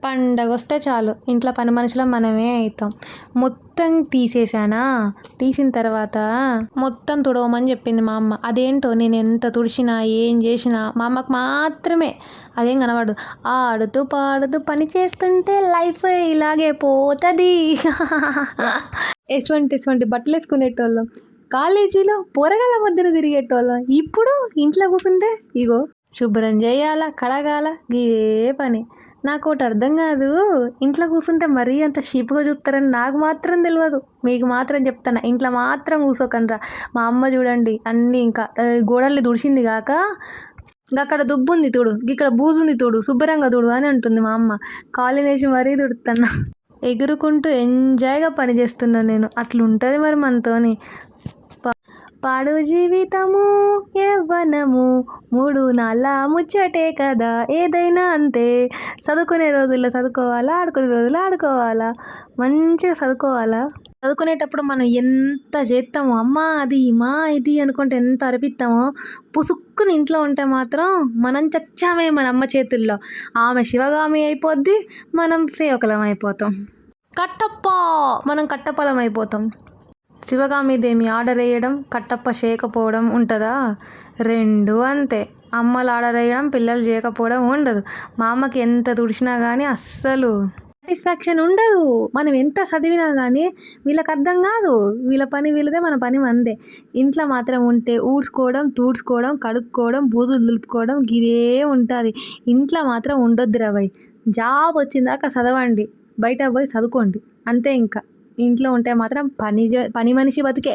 పండగొస్తే చాలు ఇంట్లో పని మనుషులం మనమే అయితాం. మొత్తం తీసేసానా, తీసిన తర్వాత మొత్తం తుడవమని చెప్పింది మా అమ్మ. అదేంటో నేను ఎంత తుడిచినా ఏం చేసినా మా అమ్మకు మాత్రమే అదేం కనబడదు. ఆడుతూ పాడుతూ పని చేస్తుంటే లైఫ్ ఇలాగే పోతుంది. ఎటువంటి బట్టలు వేసుకునేటోళ్ళం, కాలేజీలో పోరగాళ్ళ మధ్యన తిరిగేటోళ్ళం. ఇప్పుడు ఇంట్లో కూర్చుంటే ఇగో శుభ్రం చేయాలా, కడగాల, ఇదే పని. నాకు ఒకటి అర్థం కాదు, ఇంట్లో కూర్చుంటే మరీ అంత షీప్గా చూస్తారని నాకు మాత్రం తెలియదు. మీకు మాత్రం చెప్తాను, ఇంట్లో మాత్రం కూర్చోకండ్రా. మా అమ్మ చూడండి అన్నీ ఇంకా గోడల్ని తుడిచింది కాక అక్కడ దుబ్బు ఉంది చూడు, ఇక్కడ బూజుంది చూడు, శుభ్రంగా తుడు అని అంటుంది మా అమ్మ. కాలు వేసి మరీ తుడుతున్నా, ఎగురుకుంటూ ఎంజాయ్గా పని చేస్తున్నాను నేను. అట్లుంటుంది మరి మనతోని. పాడు జీవితము యవ్వనము మూడు నాళ్ళ ముచ్చటే కదా, ఏదైనా అంతే. చదువుకునే రోజుల్లో చదువుకోవాలా, ఆడుకునే రోజుల్లో ఆడుకోవాలా, మంచిగా చదువుకోవాలా. చదువుకునేటప్పుడు మనం ఎంత చేస్తామో, అమ్మా అది మా ఇది అనుకుంటే ఎంత అరిపిస్తామో, పుసుక్కుని ఇంట్లో ఉంటే మాత్రం మనం చచ్చామే మన అమ్మ చేతుల్లో. ఆమె శివగామి అయిపోద్ది, మనం సేవకులం అయిపోతాం. కట్టప్ప, మనం కట్టప్పలం అయిపోతాం. శివగామిదేమి ఆర్డర్ వేయడం, కట్టప్ప చేయకపోవడం ఉంటుందా? రెండు అంతే. అమ్మలు ఆర్డర్ వేయడం, పిల్లలు చేయకపోవడం ఉండదు. మా అమ్మకి ఎంత తుడిచినా కానీ అస్సలు సాటిస్ఫాక్షన్ ఉండదు. మనం ఎంత చదివినా కానీ వీళ్ళకి అర్థం కాదు. వీళ్ళ పని వీళ్ళదే, మన పని మనదే. ఇంట్లో మాత్రం ఉంటే ఊడ్చుకోవడం, తూడ్చుకోవడం, కడుక్కోవడం, బూజులు దులుపుకోవడం ఇదే ఉంటుంది. ఇంట్లో మాత్రం ఉండొద్దురా భయ్. జాబ్ వచ్చిందాక చదవండి, బయట పోయి చదువుకోండి అంతే. ఇంకా ఇంట్లో ఉంటే మాత్రం పని మనిషి బతికే.